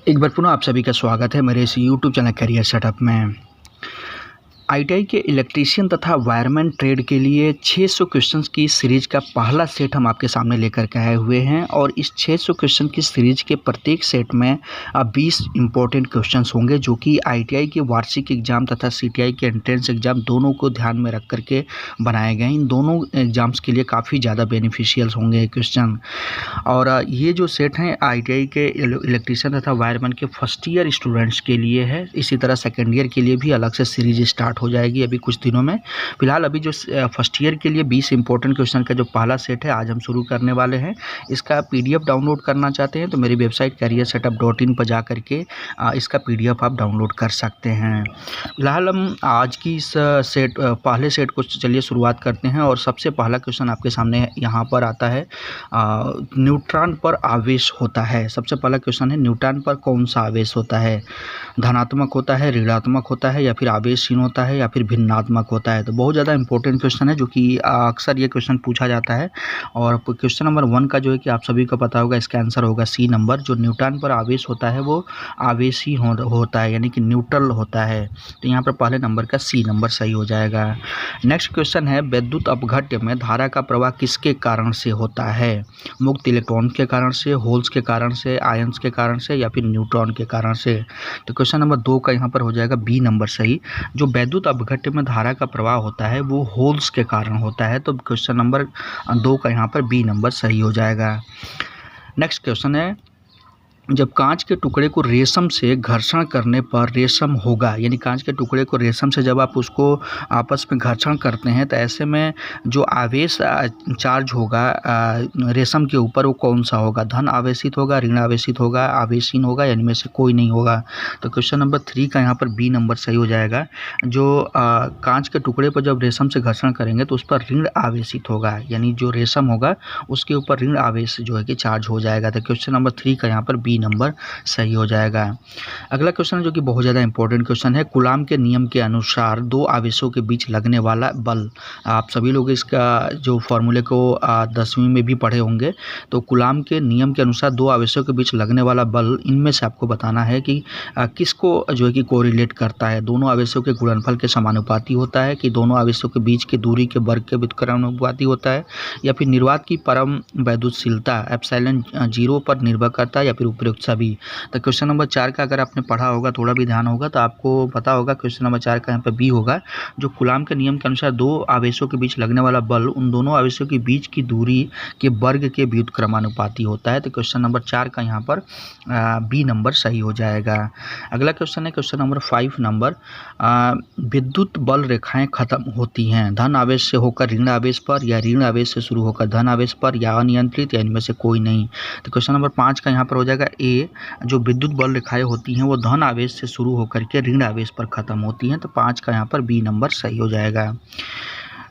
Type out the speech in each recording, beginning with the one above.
एक बार पुनः आप सभी का स्वागत है मेरे इस यूट्यूब चैनल करियर सेटअप में। आईटीआई के इलेक्ट्रीशियन तथा वायरमैन ट्रेड के लिए 600 क्वेश्चंस की सीरीज का पहला सेट हम आपके सामने लेकर के आए हुए हैं और इस 600 क्वेश्चन की सीरीज के प्रत्येक सेट में 20 इम्पोर्टेंट क्वेश्चंस होंगे जो कि आईटीआई के वार्षिक एग्जाम तथा सीटीआई के एंट्रेंस एग्जाम दोनों को ध्यान में रख करके बनाए गए। इन दोनों एग्जाम्स के लिए काफ़ी ज़्यादा बेनिफिशियल होंगे क्वेश्चन। और ये जो सेट हैं आईटीआई के इलेक्ट्रीशियन तथा वायरमैन के फर्स्ट ईयर स्टूडेंट्स के लिए है। इसी तरह सेकेंड ईयर के लिए भी अलग से सीरीज स्टार्ट हो जाएगी अभी कुछ दिनों में। फिलहाल अभी जो फर्स्ट ईयर के लिए 20 इंपॉर्टेंट क्वेश्चन का जो पहला सेट है आज हम शुरू करने वाले हैं। इसका पीडीएफ डाउनलोड करना चाहते हैं तो मेरी वेबसाइट careersetup.in पर जा करके इसका पीडीएफ आप डाउनलोड कर सकते हैं। फिलहाल हम आज की इस पहले सेट को चलिए शुरुआत करते हैं और सबसे पहला क्वेश्चन आपके सामने यहाँ पर आता है। न्यूट्रॉन पर आवेश होता है। सबसे पहला क्वेश्चन है न्यूट्रॉन पर कौन सा आवेश होता है? धनात्मक होता है, ऋणात्मक होता है या फिर आवेशहीन होता है या फिर भिन्नात्मक होता है? तो बहुत ज़्यादा इंपॉर्टेंट क्वेश्चन है जो कि अक्सर ये क्वेश्चन पूछा जाता है। और क्वेश्चन नंबर 1 का जो है कि आप सभी को पता होगा, इसका आंसर होगा सी नंबर। जो न्यूट्रॉन पर आवेश होता है वो आवेशी होता है यानी कि न्यूट्रल होता है। तो यहाँ पर पहले नंबर का सी नंबर सही हो जाएगा। नेक्स्ट क्वेश्चन है विद्युत अपघट्य में धारा का प्रवाह किसके कारण से होता है? मुक्त इलेक्ट्रॉन के कारण से, होल्स के कारण से, आयंस के कारण से या फिर न्यूट्रॉन के कारण से? तो क्वेश्चन नंबर 2 का यहाँ पर हो जाएगा बी नंबर सही। जो विद्युत अपघट्य में धारा का प्रवाह होता है वो होल्स के कारण होता है। तो क्वेश्चन नंबर 2 का यहाँ पर बी नंबर सही हो जाएगा। नेक्स्ट क्वेश्चन है जब कांच के टुकड़े को रेशम से घर्षण करने पर रेशम होगा, यानी कांच के टुकड़े को रेशम से जब आप उसको आपस में घर्षण करते हैं तो ऐसे में जो आवेश चार्ज होगा रेशम के ऊपर वो कौन सा होगा? धन आवेशित होगा, ऋण आवेशित होगा, आवेशहीन होगा या इनमें से कोई नहीं होगा? तो क्वेश्चन नंबर 3 का यहाँ पर बी नंबर सही हो जाएगा। जो कांच के टुकड़े पर जब रेशम से घर्षण करेंगे तो उस पर ऋण आवेशित होगा, यानी जो रेशम होगा उसके ऊपर ऋण आवेश जो है कि चार्ज हो जाएगा। तो क्वेश्चन नंबर 3 का यहाँ पर बी नंबर सही हो जाएगा। अगला क्वेश्चन है जो कि बहुत ज़्यादा इंपॉर्टेंट क्वेश्चन है। कूलाम के नियम के अनुसार दो आवेशों के बीच लगने वाला बल। आप सभी लोग इसका जो फॉर्मूले को 10वीं में भी पढ़े होंगे। तो कूलाम के नियम के अनुसार दो आवेशों के बीच लगने वाला बल, इनमें से आपको बताना है कि किसको जो है कि कोरिलेट करता है। दोनों आवेशों के गुणनफल के समानुपाती होता है, कि दोनों आवेशों के बीच की दूरी के वर्ग के व्युत्क्रमानुपाती होता है, या फिर निर्वात की परम वैद्युतशीलता एप्सिलॉन 0 पर निर्भर करता है, या फिर उपयुक्त सभी। तो क्वेश्चन नंबर 4 का अगर आपने पढ़ा होगा, थोड़ा भी ध्यान होगा तो आपको पता होगा क्वेश्चन नंबर 4 का यहाँ पर बी होगा। जो कूलाम के नियम के अनुसार दो आवेशों के बीच लगने वाला बल उन दोनों आवेशों के बीच की दूरी के वर्ग के व्युत्क्रमानुपाती होता है। तो क्वेश्चन नंबर 4 का यहाँ पर बी नंबर सही हो जाएगा। अगला क्वेश्चन है क्वेश्चन नंबर 5 नंबर। विद्युत बल रेखाएं खत्म होती हैं धन आवेश से होकर ऋण आवेश पर, या ऋण आवेश से शुरू होकर धन आवेश पर, या अनियंत्रित, या इनमें से कोई नहीं? तो क्वेश्चन नंबर 5 का यहाँ पर हो जाएगा ए। जो विद्युत बल रेखाएं होती हैं वो धन आवेश से शुरू होकर के ऋण आवेश पर खत्म होती हैं। तो 5 का यहाँ पर बी नंबर सही हो जाएगा।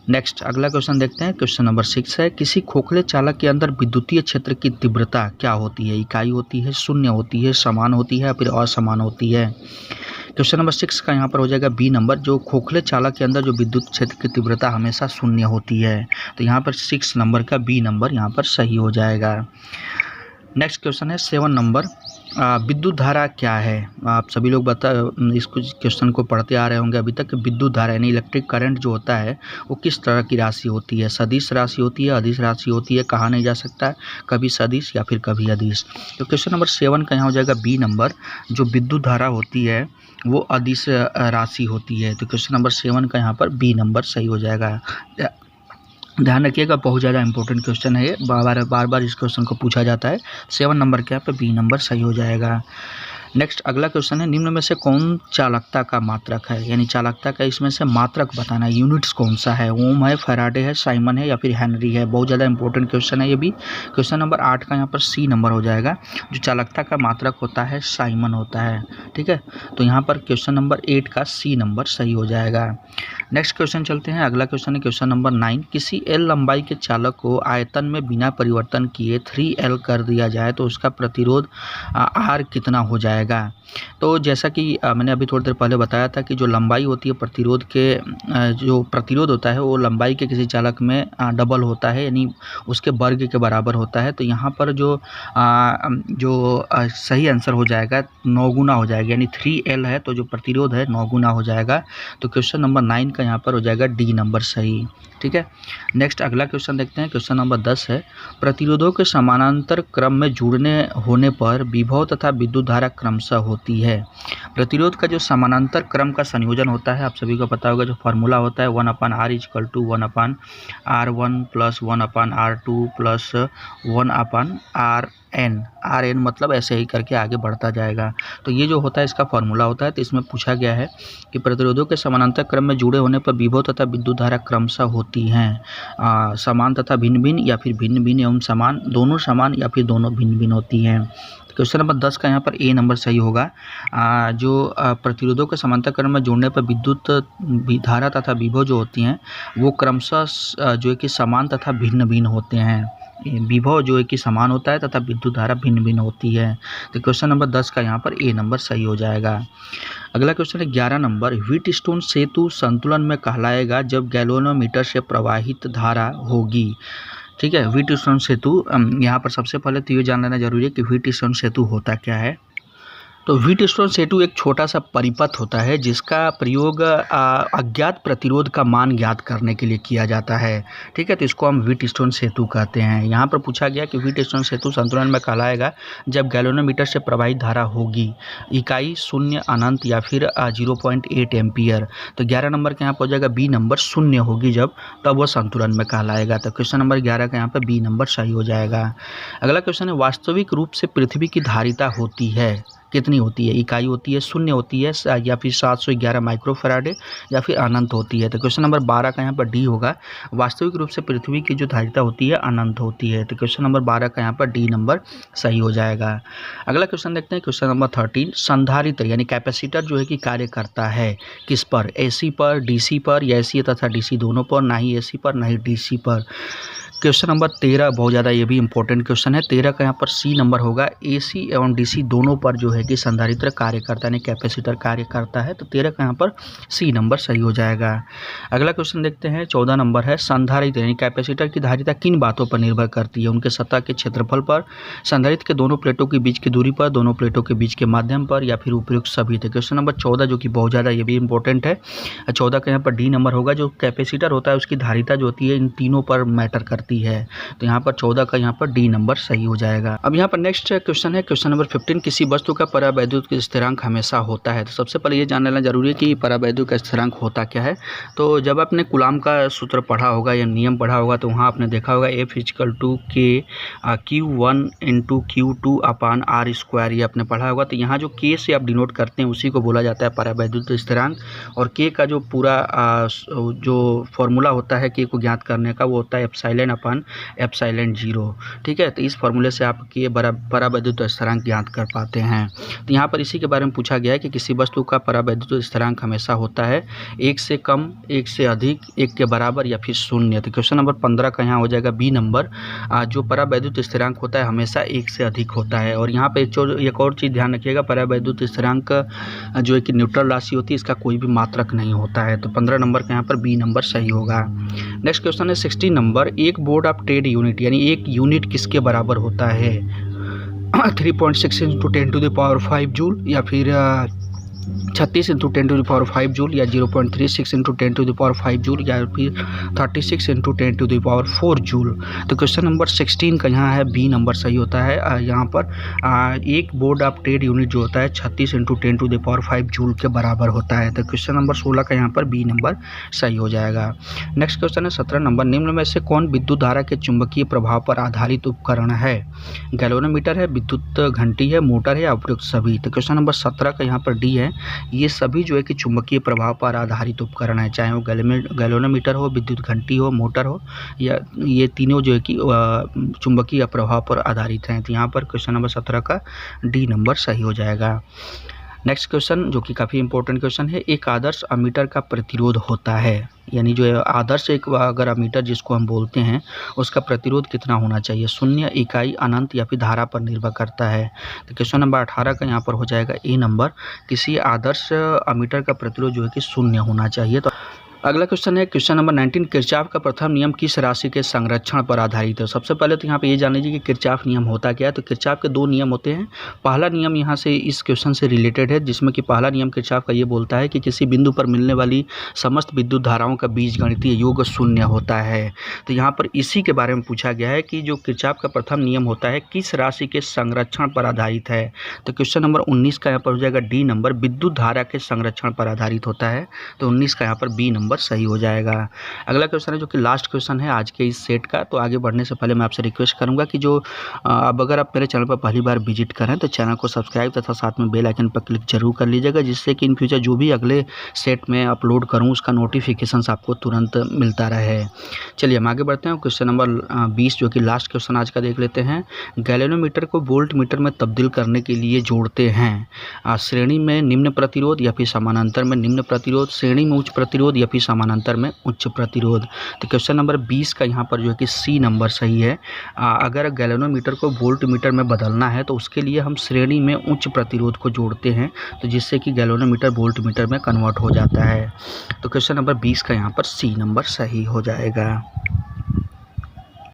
नेक्स्ट अगला क्वेश्चन देखते हैं। क्वेश्चन नंबर 6 है किसी खोखले चालक के अंदर विद्युतीय क्षेत्र की तीव्रता क्या होती है? इकाई होती है, शून्य होती है, समान होती है, फिर असमान होती है? क्वेश्चन नंबर 6 का यहाँ पर हो जाएगा बी नंबर। जो खोखले चालक के अंदर जो विद्युत क्षेत्र की तीव्रता हमेशा शून्य होती है। तो यहाँ पर 6 नंबर का बी नंबर यहाँ पर सही हो जाएगा। नेक्स्ट क्वेश्चन है 7 नंबर। विद्युत धारा क्या है? आप सभी लोग इस क्वेश्चन को पढ़ते आ रहे होंगे अभी तक। विद्युत धारा यानी इलेक्ट्रिक करंट जो होता है वो किस तरह की राशि होती है? सदिश राशि होती है, अदिश राशि होती है, कहा नहीं जा सकता है, कभी सदिश या फिर कभी अदिश। तो क्वेश्चन नंबर 7 का यहाँ हो जाएगा बी नंबर। जो विद्युत धारा होती है वो अदिश राशि होती है। तो क्वेश्चन नंबर 7 का यहाँ पर बी नंबर सही हो जाएगा। ध्यान रखिएगा, बहुत ज़्यादा इंपॉर्टेंट क्वेश्चन है ये, बार बार इस क्वेश्चन को पूछा जाता है। 7 नंबर के यहाँ पे बी नंबर सही हो जाएगा। नेक्स्ट अगला क्वेश्चन है निम्न में से कौन चालकता का मात्रक है? यानी चालकता का इसमें से मात्रक बताना है। यूनिट्स कौन सा है? ओम है, फैराडे है, साइमन है, या फिर हेनरी है? बहुत ज़्यादा इंपॉर्टेंट क्वेश्चन है ये भी। क्वेश्चन नंबर 8 का यहाँ पर सी नंबर हो जाएगा। जो चालकता का मात्रक होता है साइमन होता है। ठीक है, तो यहाँ पर क्वेश्चन नंबर 8 का सी नंबर सही हो जाएगा। नेक्स्ट क्वेश्चन चलते हैं। अगला क्वेश्चन है क्वेश्चन नंबर 9। किसी एल लंबाई के चालक को आयतन में बिना परिवर्तन किए 3L कर दिया जाए तो उसका प्रतिरोध R कितना हो जाएगा। तो जैसा कि मैंने अभी थोड़ी देर पहले बताया था कि जो लंबाई होती है प्रतिरोध के जो प्रतिरोध होता है वो लंबाई के किसी चालक में डबल होता है, यानी उसके वर्ग के बराबर होता है। तो यहाँ पर जो सही आंसर हो जाएगा 9 गुना हो जाएगा, यानी 3L है तो जो प्रतिरोध है 9 गुना हो जाएगा। तो क्वेश्चन नंबर 9 का यहाँ पर हो जाएगा डी नंबर सही। ठीक है, नेक्स्ट अगला क्वेश्चन देखते हैं। क्वेश्चन नंबर 10 है। प्रतिरोधों के समानांतर क्रम में जुड़ने होने पर विभव तथा विद्युत धारा क्रमशः होती है। प्रतिरोध का जो समानांतर क्रम का संयोजन होता है, आप सभी को पता होगा, जो फार्मूला होता है 1/R = 1/R1 + 1/R2 + 1/Rn। Rn मतलब ऐसे ही करके आगे बढ़ता जाएगा। तो ये जो होता है इसका फार्मूला होता है। तो इसमें पूछा गया है कि प्रतिरोधों के समानांतर क्रम में जुड़े होने पर विभव तथा विद्युत धारा क्रमशः होती हैं समान तथा भिन्न भिन्न, या फिर भिन्न भिन्न एवं समान, दोनों समान या फिर दोनों भिन्न भिन्न होती हैं। क्वेश्चन नंबर 10 का यहाँ पर ए नंबर सही होगा। जो प्रतिरोधों के समांतर क्रम में जोड़ने पर विद्युत धारा तथा विभव जो होती हैं वो क्रमशः जो है कि समान तथा भिन्न भिन्न होते हैं। विभव जो है कि समान होता है तथा विद्युत धारा भिन्न भिन्न होती है। तो क्वेश्चन नंबर 10 का यहाँ पर ए नंबर सही हो जाएगा। अगला क्वेश्चन है 11 नंबर। व्हीटस्टोन सेतु संतुलन में कहलाएगा जब गैल्वेनोमीटर से प्रवाहित धारा होगी। ठीक है, व्हीटस्टोन सेतु, यहाँ पर सबसे पहले तो ये जान लेना जरूरी है कि व्हीटस्टोन सेतु होता क्या है। तो व्हीटस्टोन सेतु एक छोटा सा परिपथ होता है जिसका प्रयोग अज्ञात प्रतिरोध का मान ज्ञात करने के लिए किया जाता है। ठीक है, तो इसको हम व्हीटस्टोन सेतु कहते हैं। यहाँ पर पूछा गया कि व्हीटस्टोन सेतु संतुलन में कहलाएगा जब गैल्वेनोमीटर से प्रवाहित धारा होगी, इकाई 0, अनंत या फिर 0.8 एम्पियर। तो 11 नंबर का यहाँ पर हो जाएगा बी नंबर, 0 होगी जब, तब वह संतुलन में कहलाएगा। तो क्वेश्चन नंबर 11 का यहाँ पर बी नंबर सही हो जाएगा। अगला क्वेश्चन है वास्तविक रूप से पृथ्वी की धारिता होती है कितनी होती है। इकाई होती है 0 होती है, या फिर 711 माइक्रोफैराड, या फिर अनंत होती है। तो क्वेश्चन नंबर 12 का यहाँ पर डी होगा। वास्तविक रूप से पृथ्वी की जो धारिता होती है अनंत होती है। तो क्वेश्चन नंबर 12 का यहाँ पर डी नंबर सही हो जाएगा। अगला क्वेश्चन देखते हैं, क्वेश्चन नंबर 13। संधारित्र यानी कैपेसिटर जो है कि कार्य करता है किस पर, AC पर, DC पर, या AC तथा DC दोनों पर, ना ही AC पर ना ही DC पर। क्वेश्चन नंबर 13 बहुत ज़्यादा ये भी इंपॉर्टेंट क्वेश्चन है। 13 का यहाँ पर सी नंबर होगा। AC एवं DC दोनों पर जो है कि संधारित्र कार्य करता है, यानी कैपेसिटर कार्य करता है। तो 13 का यहाँ पर सी नंबर सही हो जाएगा। अगला क्वेश्चन देखते हैं, 14 नंबर है। संधारित्र यानी कैपेसिटर की धारिता किन बातों पर निर्भर करती है। उनके सतह के क्षेत्रफल पर, संधारित्र के दोनों प्लेटों के बीच की दूरी पर, दोनों प्लेटों के बीच के माध्यम पर, या फिर उपयुक्त सभी। तो क्वेश्चन नंबर 14 जो कि बहुत ज़्यादा ये भी इंपॉर्टेंट है। 14 का यहाँ पर डी नंबर होगा। जो कैपेसिटर होता है उसकी धारिता जो होती है इन तीनों पर मैटर करती है। तो यहाँ पर 14 का यहाँ पर डी नंबर सही हो जाएगा। अब यहाँ पर नेक्स्ट क्वेश्चन है, क्वेश्चन नंबर 15। किसी वस्तु का परावैद्युत स्थिरांक हमेशा होता है। तो सबसे पहले ये जान लेना जरूरी है कि परावैद्युत स्थिरांक होता क्या है। तो जब आपने कूलाम का सूत्र पढ़ा होगा या नियम पढ़ा होगा तो वहाँ आपने देखा होगा F = K Q1 × Q2/R², ये आपने पढ़ा होगा। तो यहाँ जो K से आप डिनोट करते हैं उसी को बोला जाता है परावैद्युत स्थिरांक। और K का जो पूरा जो फॉर्मूला होता है K को ज्ञात करने का, वो होता है ε/ε0। ठीक है, तो इस फॉर्मूले से आप K परावैद्युत स्थिरांक ज्ञात कर पाते हैं। तो यहाँ पर इसी के बारे में पूछा गया है कि किसी वस्तु का परावैद्युत स्थिरांक हमेशा होता है 1 से कम, 1 से अधिक, 1 के बराबर, या फिर 0। तो क्वेश्चन नंबर 15 का यहाँ हो जाएगा बी नंबर। जो परावैद्युत स्थिरांक होता है हमेशा 1 से अधिक होता है। और यहाँ पे एक और चीज़ ध्यान रखिएगा, परावैद्युत स्थिरांक जो है कि न्यूट्रल राशि होती है, इसका कोई भी मात्रक नहीं होता है। तो 15 नंबर का यहाँ पर बी नंबर सही होगा। नेक्स्ट क्वेश्चन है 16 नंबर। एक बोर्ड ऑफ ट्रेड यूनिट यानी एक यूनिट किसके बराबर होता है। 3.6 × 10⁵ जूल, या फिर 36 × 10⁵ जूल, या 0.36 × 10⁵ जूल, या फिर 36 × 10⁴ जूल। तो क्वेश्चन नंबर 16 का यहाँ है बी नंबर सही होता है। यहाँ पर एक बोर्ड ऑफ ट्रेड यूनिट जो होता है 36 × 10⁵ जूल के बराबर होता है। तो क्वेश्चन नंबर 16 का यहाँ पर बी नंबर सही हो जाएगा। नेक्स्ट क्वेश्चन है 17 नंबर। निम्न में से कौन विद्युत धारा के चुंबकीय प्रभाव पर आधारित उपकरण है। गैल्वेनोमीटर है, विद्युत घंटी है, मोटर है, या उपयुक्त सभी। तो क्वेश्चन नंबर 17 का यहाँ पर डी है। ये सभी जो है कि चुंबकीय प्रभाव पर आधारित उपकरण है, चाहे वो गैल्वेनोमीटर हो, विद्युत घंटी हो, मोटर हो, या ये तीनों जो है कि चुंबकीय प्रभाव पर आधारित हैं। तो यहाँ पर क्वेश्चन नंबर 17 का डी नंबर सही हो जाएगा। नेक्स्ट क्वेश्चन जो कि काफ़ी इंपॉर्टेंट क्वेश्चन है, एक आदर्श अमीटर का प्रतिरोध होता है, यानी जो आदर्श एक अगर अमीटर जिसको हम बोलते हैं उसका प्रतिरोध कितना होना चाहिए, शून्य, इकाई, अनंत या फिर धारा पर निर्भर करता है। तो क्वेश्चन नंबर 18 का यहाँ पर हो जाएगा ए नंबर, किसी आदर्श अमीटर का प्रतिरोध जो है कि शून्य होना चाहिए। तो अगला क्वेश्चन है क्वेश्चन नंबर 19, किरचॉफ का प्रथम नियम किस राशि के संरक्षण पर आधारित है। सबसे पहले तो यहाँ पे ये जान लीजिए कि किरचॉफ नियम होता क्या है। तो किरचॉफ के दो नियम होते हैं। पहला नियम यहाँ से इस क्वेश्चन से रिलेटेड है, जिसमें कि पहला नियम किरचॉफ का ये बोलता है कि किसी बिंदु पर मिलने वाली समस्त विद्युत धाराओं का बीजगणितीय योग शून्य होता है। तो यहाँ पर इसी के बारे में पूछा गया है कि जो किरचॉफ का प्रथम नियम होता है किस राशि के संरक्षण पर आधारित है। तो क्वेश्चन नंबर 19 का यहाँ पर हो जाएगा डी नंबर, विद्युत धारा के संरक्षण पर आधारित होता है। तो 19 का यहाँ पर बी नंबर सही हो जाएगा। अगला क्वेश्चन है जो कि लास्ट क्वेश्चन है आज के इस सेट का। तो आगे बढ़ने से पहले मैं आपसे रिक्वेस्ट करूंगा कि जो अब अगर आप मेरे चैनल पर पहली बार विजिट करें तो चैनल को सब्सक्राइब तथा साथ में बेल आइकन पर क्लिक जरूर कर लीजिएगा, जिससे कि इन फ्यूचर जो भी अगले सेट में अपलोड करूँ उसका नोटिफिकेशन आपको तुरंत मिलता रहे। चलिए हम आगे बढ़ते हैं। क्वेश्चन नंबर 20 जो कि लास्ट क्वेश्चन आज का देख लेते हैं। गैल्वेनोमीटर को वोल्ट मीटर में तब्दील करने के लिए जोड़ते हैं श्रेणी में निम्न प्रतिरोध या फिर समानांतर में निम्न प्रतिरोध, श्रेणी में उच्च प्रतिरोध या फिर समानांतर में उच्च प्रतिरोध। तो क्वेश्चन नंबर 20 का यहाँ पर जो है कि सी नंबर सही है। अगर गैल्वेनोमीटर को वोल्ट मीटर में बदलना है तो उसके लिए हम श्रेणी में उच्च प्रतिरोध को जोड़ते हैं, तो जिससे कि गैल्वेनोमीटर वोल्ट मीटर में कन्वर्ट हो जाता है। तो क्वेश्चन नंबर 20 का यहाँ पर सी नंबर सही हो जाएगा।